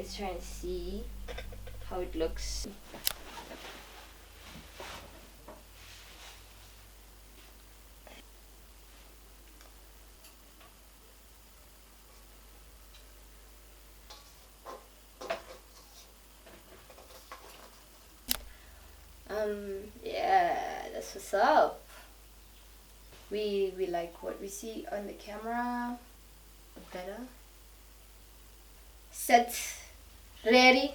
guys try and see how it looks. Yeah, that's what's up. We like what we see on the camera better. Set, ready,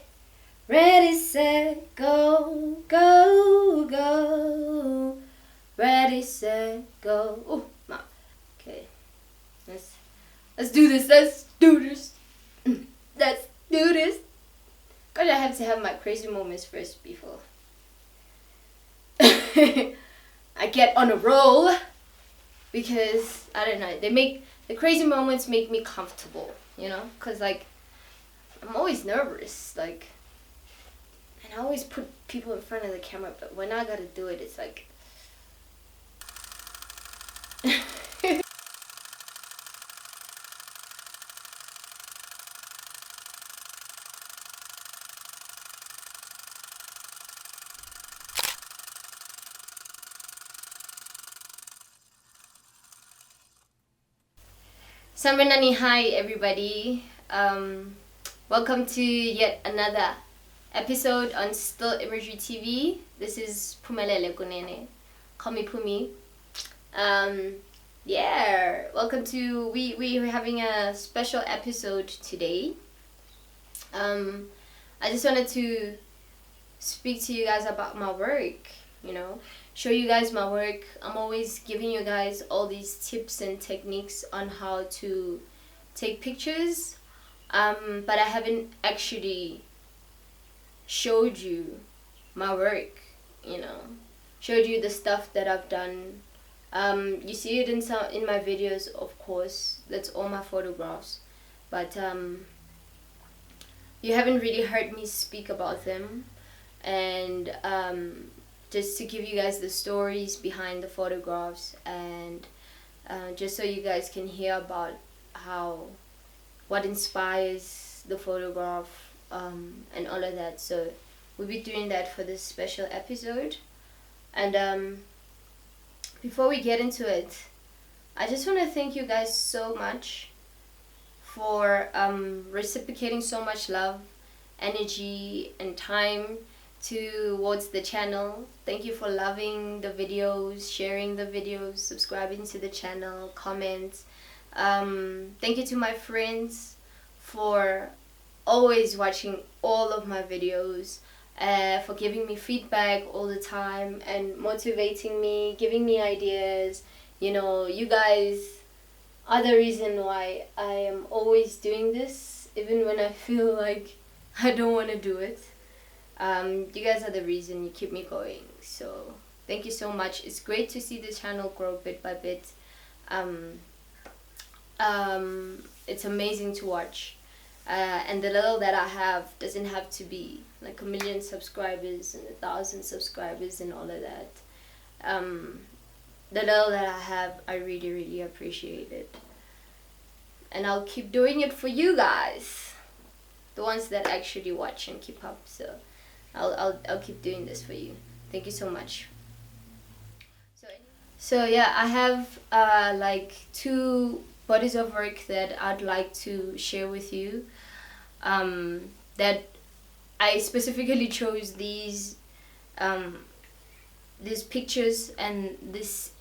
set, go, go, go. Ready, set, go. Oh, no. Okay, let's do this. Let's do this. Let's do this. Cause I have to have my crazy moments first before I get on a roll, because I don't know, the crazy moments make me comfortable, you know, cause like I'm always nervous, like, and I always put people in front of the camera, but when I gotta do it, it's like Sambanani, hi everybody. Welcome to yet another episode on Still Imagery TV. This is Pumelele Kunene. Call me Pumi. Yeah, welcome to we're having a special episode today. I just wanted to speak to you guys about my work, you know, show you guys my work. I'm always giving you guys all these tips and techniques on how to take pictures, but I haven't actually showed you my work, you know, showed you the stuff that I've done. You see it in my videos, of course, that's all my photographs, but you haven't really heard me speak about them, and just to give you guys the stories behind the photographs, and just so you guys can hear about what inspires the photograph, and all of that. So we'll be doing that for this special episode. And before we get into it, I just want to thank you guys so much for reciprocating so much love, energy, and time towards the channel. Thank you for loving the videos, sharing the videos, subscribing to the channel, comments. Thank you to my friends for always watching all of my videos, for giving me feedback all the time and motivating me, giving me ideas. You know, you guys are the reason why I am always doing this, even when I feel like I don't want to do it. You guys are the reason, you keep me going, so thank you so much. It's great to see the channel grow bit by bit. It's amazing to watch, and the little that I have doesn't have to be like 1 million subscribers and 1,000 subscribers and all of that. The little that I have, I really, really appreciate it, and I'll keep doing it for you guys, the ones that actually watch and keep up. So I'll keep doing this for you. Thank you so much. So yeah, I have like 2 bodies of work that I'd like to share with you. That I specifically chose these pictures and this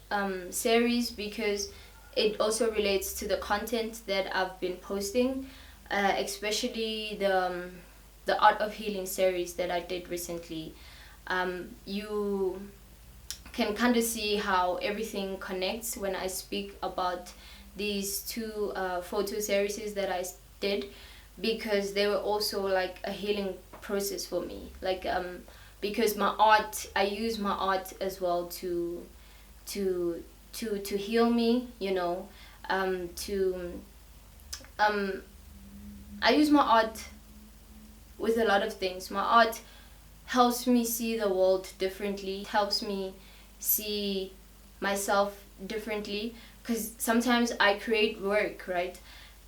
series because it also relates to the content that I've been posting, especially the Art of Healing series that I did recently. You can kind of see how everything connects when I speak about these 2 photo series that I did, because they were also like a healing process for me. Like because my art, I use my art as well to heal me, you know. I use my art with a lot of things. My art helps me see the world differently, helps me see myself differently, because sometimes I create work, right?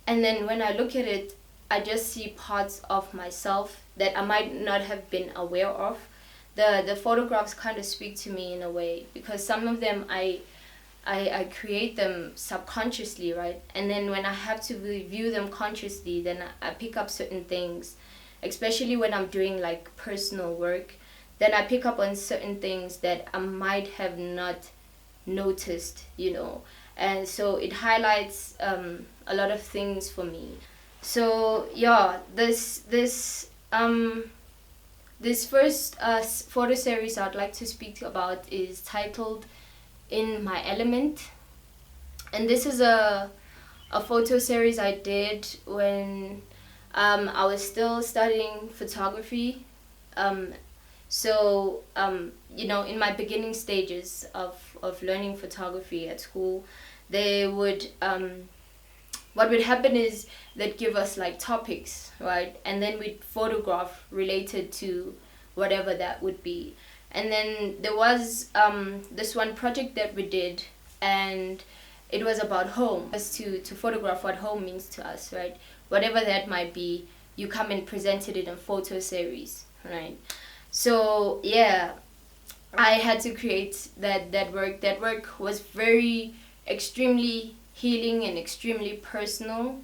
And then when I look at it, I just see parts of myself that I might not have been aware of. The photographs kind of speak to me in a way, because some of them I create them subconsciously, right? And then when I have to review them consciously, then I pick up certain things, especially when I'm doing like personal work. Then I pick up on certain things that I might have not noticed, and so it highlights a lot of things for me. So yeah, this first photo series I'd like to speak about is titled "In My Element," and this is a photo series I did when I was still studying photography. In my beginning stages of learning photography at school, they would what would happen is they'd give us like topics, right? And then we'd photograph related to whatever that would be. And then there was this one project that we did, and it was about home, as to photograph what home means to us, right? Whatever that might be, you come and presented it in photo series, right? So yeah, I had to create that work. That work was very extremely healing and extremely personal,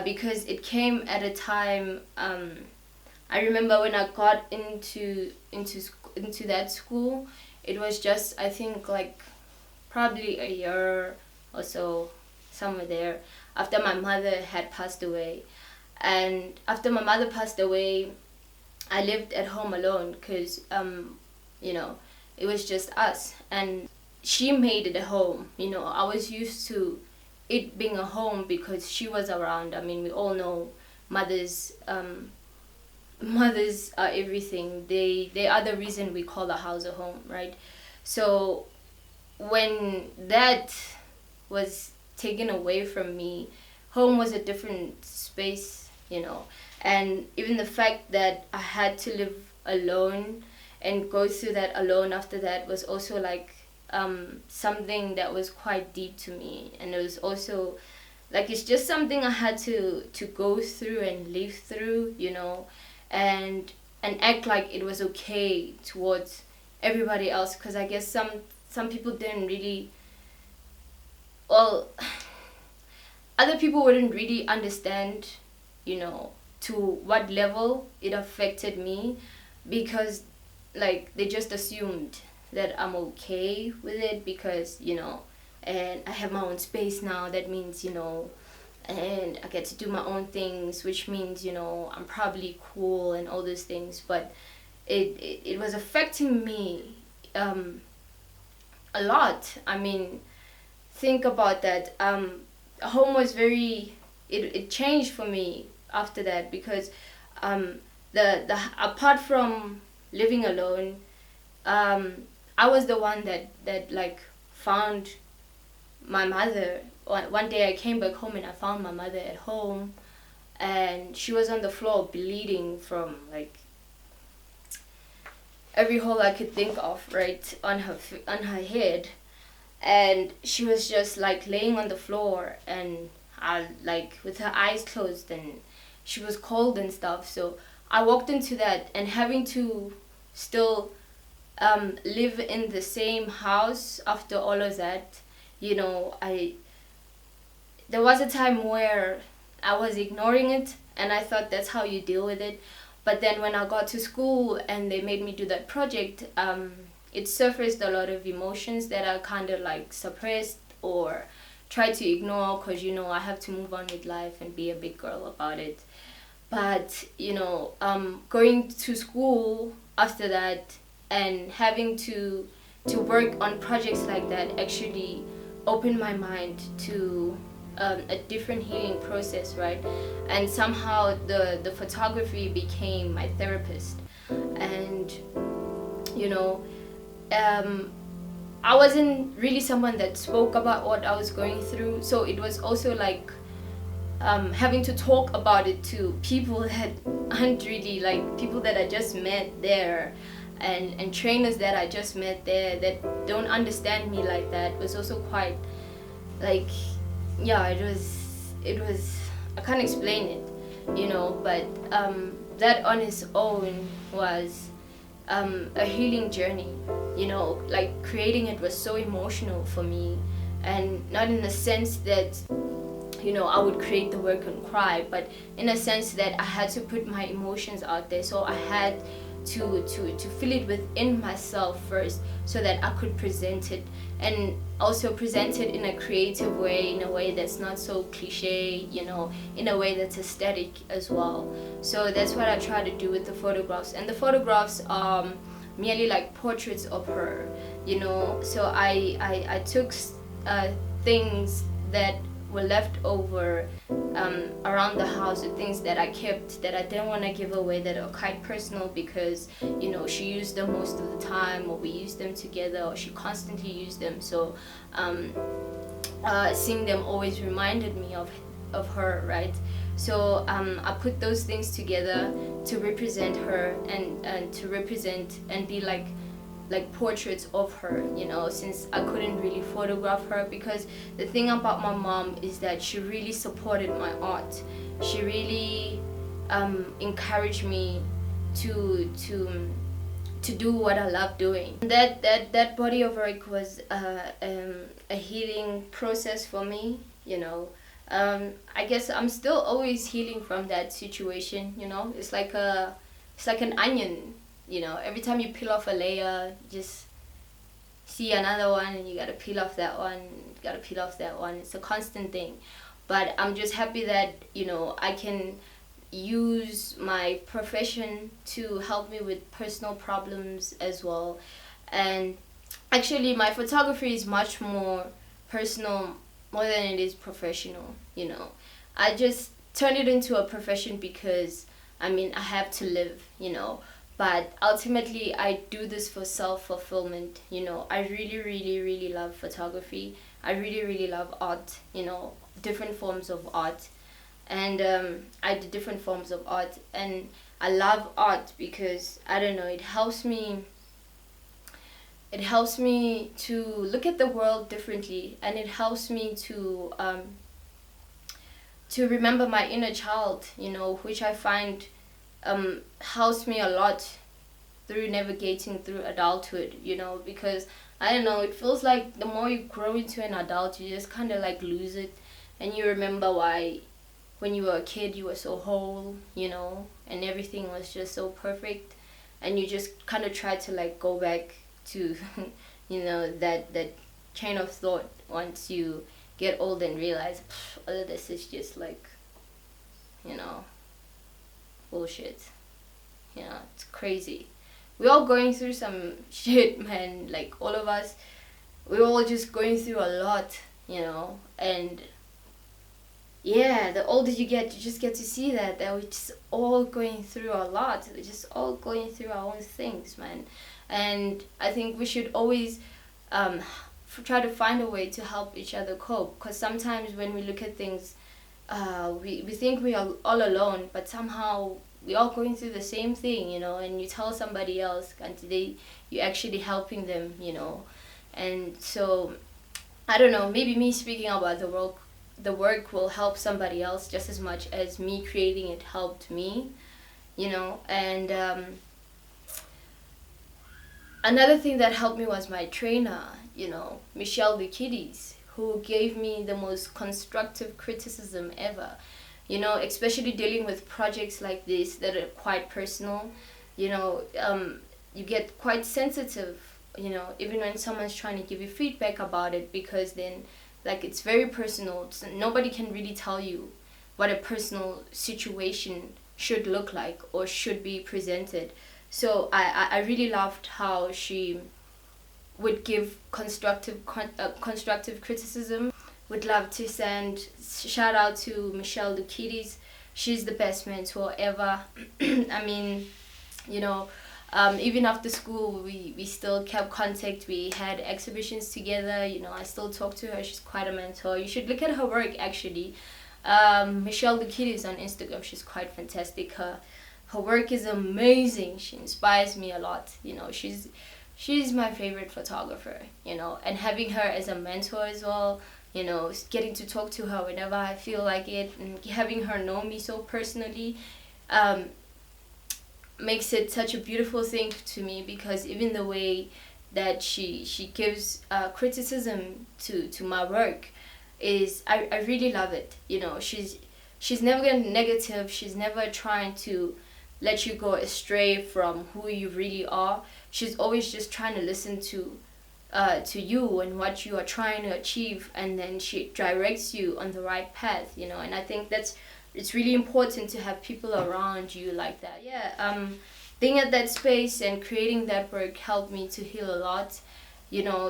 because it came at a time. I remember when I got into that school, it was just, I think, like probably a year or so, somewhere there, after my mother had passed away. And after my mother passed away, I lived at home alone because it was just us, and she made it a home. I was used to it being a home because she was around. I mean, we all know mothers mothers are everything. They are the reason we call a house a home, right? So when that was taken away from me, home was a different space. And even the fact that I had to live alone and go through that alone after that was also like something that was quite deep to me. And it was also like, it's just something I had to go through and live through, and act like it was okay towards everybody else, because I guess some people didn't really, well, other people wouldn't really understand, to what level it affected me, because like they just assumed that I'm okay with it because and I have my own space now. That means and I get to do my own things, which means I'm probably cool and all those things. But it was affecting me a lot. I mean, think about that. Home was very, it changed for me after that, because the apart from living alone, I was the one that like found my mother. One day I came back home and I found my mother at home, and she was on the floor bleeding from like every hole I could think of, right on her head. And she was just like laying on the floor, and like with her eyes closed, and she was cold and stuff. So I walked into that, and having to still live in the same house after all of that, there was a time where I was ignoring it, and I thought that's how you deal with it. But then when I got to school and they made me do that project, it surfaced a lot of emotions that I kind of like suppressed or tried to ignore, because I have to move on with life and be a big girl about it. But going to school after that and having to work on projects like that actually opened my mind to a different healing process, right? And somehow the photography became my therapist. And I wasn't really someone that spoke about what I was going through, so it was also like having to talk about it to people that aren't really, like, people that I just met there, and trainers that I just met there that don't understand me like that, was also quite like, yeah, it was I can't explain it. but that on its own was a healing journey. Like creating it was so emotional for me, and not in the sense that I would create the work and cry, but in a sense that I had to put my emotions out there. So I had to feel it within myself first, so that I could present it, and also present it in a creative way, in a way that's not so cliche, in a way that's aesthetic as well. So that's what I try to do with the photographs, and the photographs are merely like portraits of her. So I took things that were left over around the house, the things that I kept that I didn't want to give away, that are quite personal, because she used them most of the time, or we used them together, or she constantly used them. So seeing them always reminded me of her, right? So I put those things together to represent her, and to represent and be like portraits of her, since I couldn't really photograph her. Because the thing about my mom is that she really supported my art. She really encouraged me to do what I love doing. That body of work was a healing process for me. I guess I'm still always healing from that situation. It's like an onion. Every time you peel off a layer, you just see another one, and you gotta peel off that one, It's a constant thing. But I'm just happy that, I can use my profession to help me with personal problems as well. And actually, my photography is much more personal, more than it is professional. I just turned it into a profession because, I have to live, but ultimately I do this for self-fulfillment. I really, really, really love photography. I really, really love art, different forms of art. And I do different forms of art, and I love art because, I don't know, it helps me to look at the world differently, and it helps me to remember my inner child, which I find helps me a lot through navigating through adulthood, because, I don't know, it feels like the more you grow into an adult, you just kind of like lose it, and you remember why when you were a kid you were so whole, and everything was just so perfect, and you just kind of try to like go back to that chain of thought once you get old and realize all of this is just like bullshit. It's crazy. We're all going through some shit, man. Like, all of us, we're all just going through a lot, and yeah, the older you get, you just get to see that we're just all going through a lot. We're just all going through our own things, man. And I think we should always try to find a way to help each other cope, because sometimes when we look at things, we think we are all alone, but somehow we're all going through the same thing, and you tell somebody else, and you're actually helping them, and so, I don't know, maybe me speaking about the work will help somebody else just as much as me creating it helped me, and another thing that helped me was my trainer, Michelle Lukides, who gave me the most constructive criticism ever. Especially dealing with projects like this that are quite personal, you get quite sensitive, even when someone's trying to give you feedback about it, because then, like, it's very personal. Nobody can really tell you what a personal situation should look like or should be presented. So I really loved how she would give constructive criticism. Would love to send shout out to Michelle Lukides. She's the best mentor ever. Even after school, we still kept contact. We had exhibitions together. I still talk to her. She's quite a mentor. You should look at her work, actually. Michelle Lukides on Instagram. She's quite fantastic. Her work is amazing. She inspires me a lot. She's my favorite photographer. And having her as a mentor as well, getting to talk to her whenever I feel like it, and having her know me so personally, um, makes it such a beautiful thing to me, because even the way that she gives criticism to my work is, I really love it. She's never negative. She's never trying to let you go astray from who you really are. She's always just trying to listen to you and what you are trying to achieve, and then she directs you on the right path. And I think it's really important to have people around you like that. Yeah. Being at that space and creating that work helped me to heal a lot.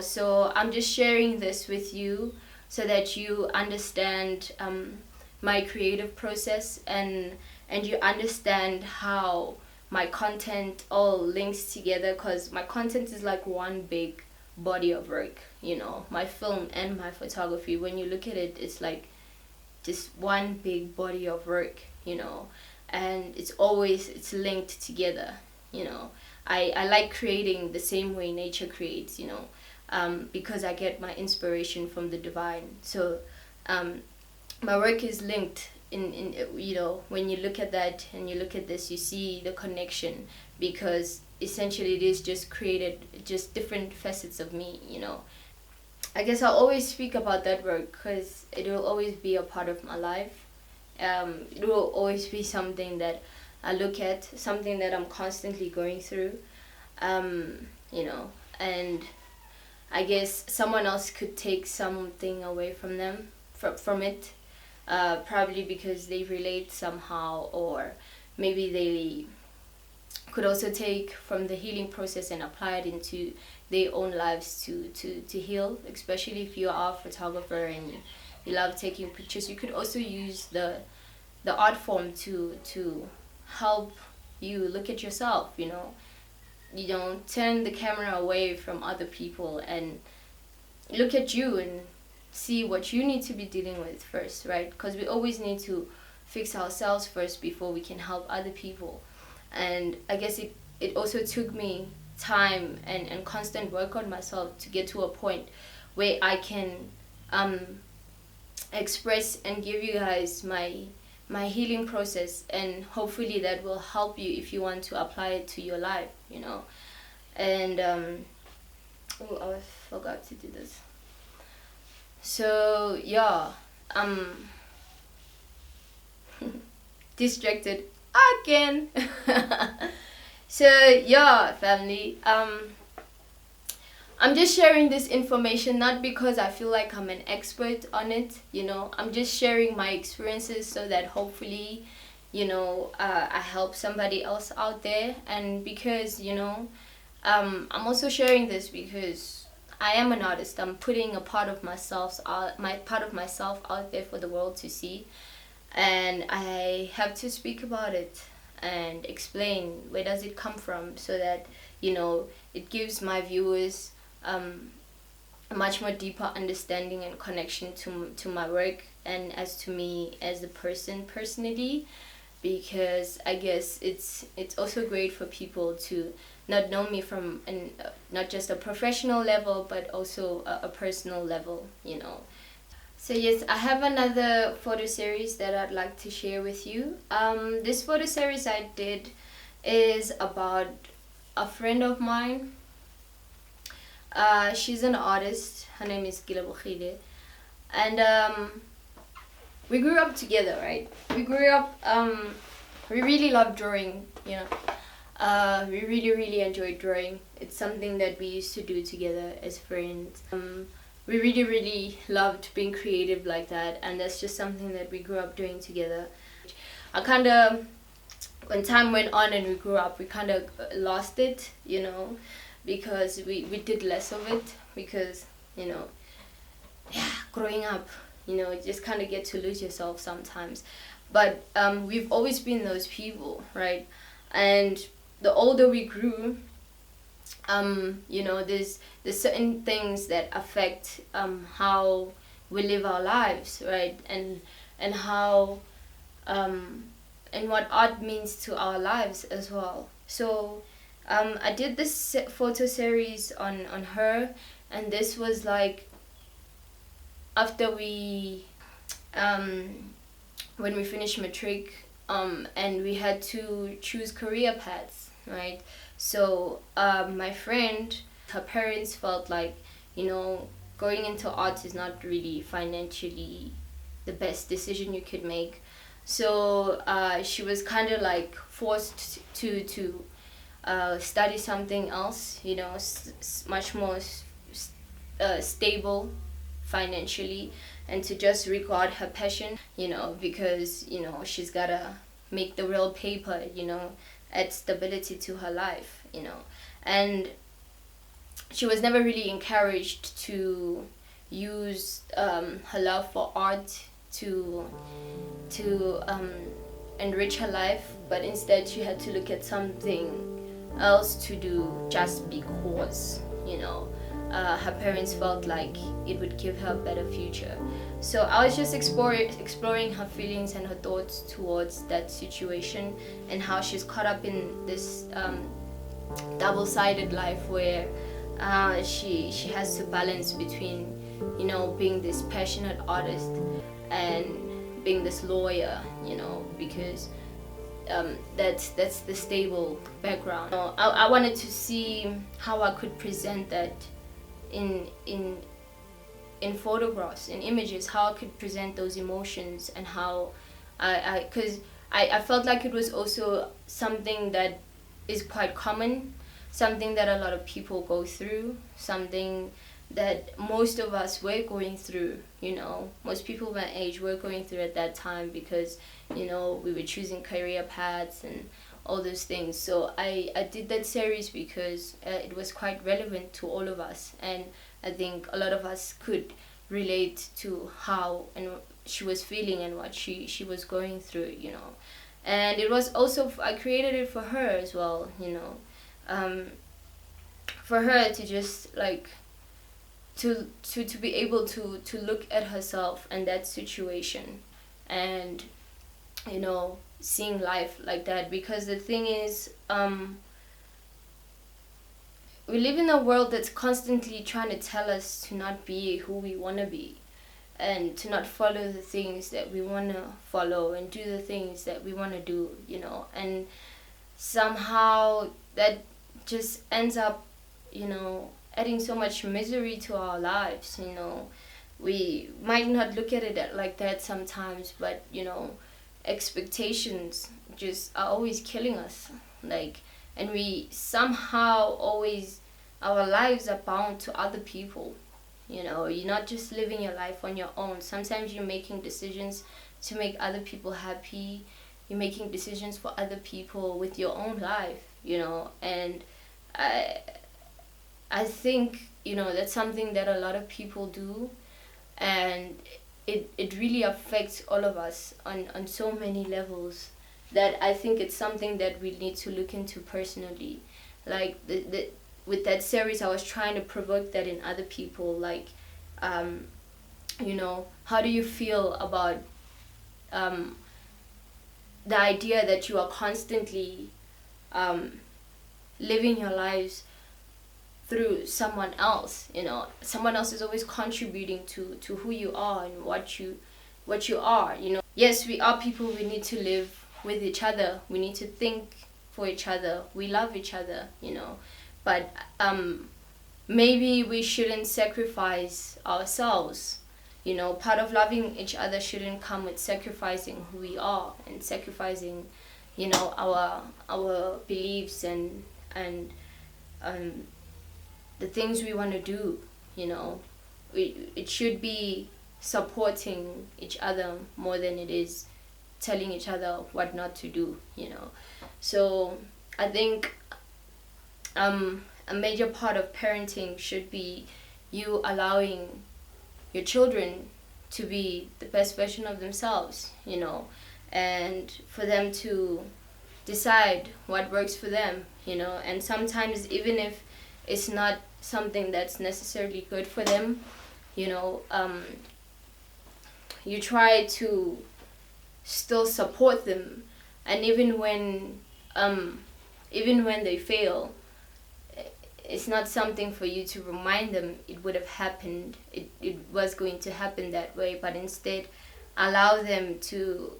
So I'm just sharing this with you so that you understand my creative process, and you understand how my content all links together, because my content is like one big body of work. My film and my photography, when you look at it, it's like just one big body of work. And it's linked together. I like creating the same way nature creates, because I get my inspiration from the divine. So my work is linked in when you look at that and you look at this, you see the connection, because essentially it is just created just different facets of me. I guess I'll always speak about that work because it will always be a part of my life. It will always be something that I look at, something that I'm constantly going through. And I guess someone else could take something away from them, from it, probably because they relate somehow, or maybe they could also take from the healing process and apply it into their own lives to heal. Especially if you are a photographer and you love taking pictures, you could also use the art form to help you look at yourself. Turn the camera away from other people and look at you and see what you need to be dealing with first, right? Because we always need to fix ourselves first before we can help other people. And I guess it also took me time and constant work on myself to get to a point where I can express and give you guys my healing process, and hopefully that will help you if you want to apply it to your life. And I forgot to do this. So yeah, distracted again. So yeah, family, I'm just sharing this information not because I feel like I'm an expert on it. I'm just sharing my experiences so that hopefully I help somebody else out there. And because I'm also sharing this because I am an artist. I'm putting a part of myself out there for the world to see, and I have to speak about it and explain where does it come from, so that it gives my viewers a much more deeper understanding and connection to my work, and as to me as a person personally, because I guess it's also great for people to not know me from not just a professional level, but also a personal level. So yes, I have another photo series that I'd like to share with you. This photo series I did is about a friend of mine. She's an artist. Her name is Gila Bukhide. And we grew up together, right? We grew up, we really love drawing, we really, really enjoyed drawing. It's something that we used to do together as friends. We really, really loved being creative like that, and that's just something that we grew up doing together. When time went on and we grew up, we kind of lost it, because we did less of it, because, growing up, you just kind of get to lose yourself sometimes. But we've always been those people, right? And the older we grew, there's certain things that affect how we live our lives, right? And how and what art means to our lives as well. So I did this photo series on her, and this was like after we when we finished matric, and we had to choose career paths, right? So my friend, her parents felt like, going into arts is not really financially the best decision you could make. So she was kind of like forced to study something else, much more stable financially, and to just regard her passion, because she's gotta make the real paper, add stability to her life, and she was never really encouraged to use her love for art to enrich her life, but instead she had to look at something else to do just because, her parents felt like it would give her a better future. So I was just exploring her feelings and her thoughts towards that situation, and how she's caught up in this double-sided life where she has to balance between being this passionate artist and being this lawyer, because that's the stable background. I wanted to see how I could present that in photographs, in images, how I could present those emotions, and how because I felt like it was also something that is quite common, something that a lot of people go through, something that most of us were going through, most people my age were going through at that time, because we were choosing career paths and all those things. So I did that series because it was quite relevant to all of us, and I think a lot of us could relate to how and she was feeling and what she was going through, and it was also, I created it for her as well, for her to just like to be able to look at herself and that situation, and seeing life like that. Because the thing is, we live in a world that's constantly trying to tell us to not be who we want to be, and to not follow the things that we want to follow, and do the things that we want to do, and somehow that just ends up adding so much misery to our lives. We might not look at it like that sometimes, but expectations just are always killing us, and we somehow always, our lives are bound to other people. You're not just living your life on your own. Sometimes you're making decisions to make other people happy. You're making decisions for other people with your own life, and I think that's something that a lot of people do, and it really affects all of us on so many levels, that I think it's something that we need to look into personally. Like with that series, I was trying to provoke that in other people, like how do you feel about the idea that you are constantly living your lives through someone else. Someone else is always contributing to who you are and what you are. Yes, we are people. We need to live with each other. We need to think for each other. We love each other, but maybe we shouldn't sacrifice ourselves. Part of loving each other shouldn't come with sacrificing who we are, and sacrificing our beliefs and the things we want to do. It should be supporting each other more than it is telling each other what not to do. So I think a major part of parenting should be you allowing your children to be the best version of themselves, and for them to decide what works for them, and sometimes even if it's not something that's necessarily good for them, you try to still support them, and even when they fail, it's not something for you to remind them it would have happened, it was going to happen that way, but instead allow them to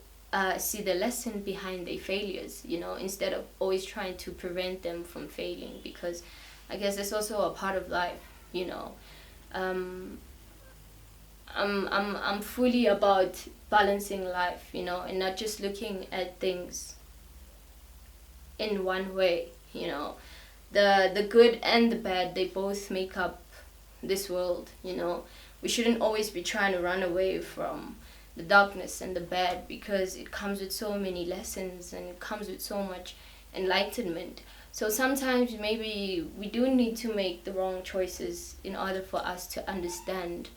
see the lesson behind their failures, instead of always trying to prevent them from failing, because I guess it's also a part of life, um, I'm fully about balancing life, and not just looking at things in one way, the good and the bad, they both make up this world, we shouldn't always be trying to run away from the darkness and the bad, because it comes with so many lessons and it comes with so much enlightenment. So sometimes maybe we do need to make the wrong choices in order for us to understand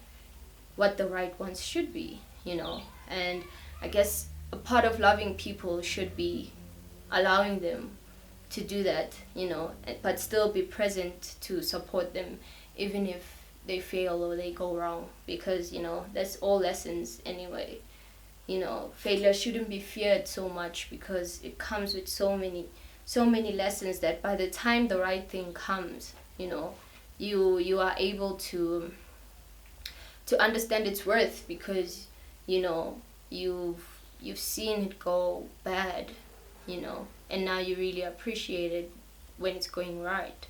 what the right ones should be, and I guess a part of loving people should be allowing them to do that, but still be present to support them even if they fail or they go wrong, because that's all lessons anyway. Failure shouldn't be feared so much, because it comes with so many lessons that by the time the right thing comes, you are able to understand its worth, because you've seen it go bad, and now you really appreciate it when it's going right.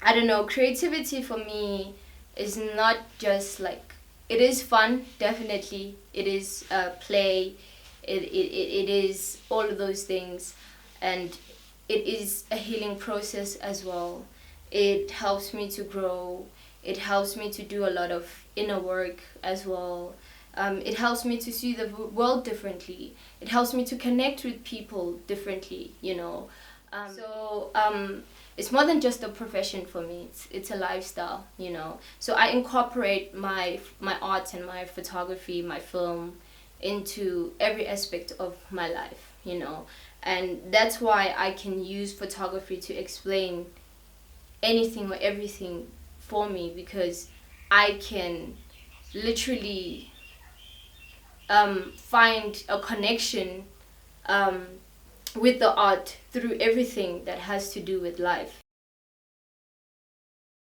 I don't know, creativity for me is not just like, it is fun, definitely. It is play. It is all of those things. And it is a healing process as well. It helps me to grow. It helps me to do a lot of inner work as well. It helps me to see the world differently. It helps me to connect with people differently, it's more than just a profession for me. It's a lifestyle, So I incorporate my art and my photography, my film, into every aspect of my life, And that's why I can use photography to explain anything or everything for me, because I can literally find a connection with the art through everything that has to do with life,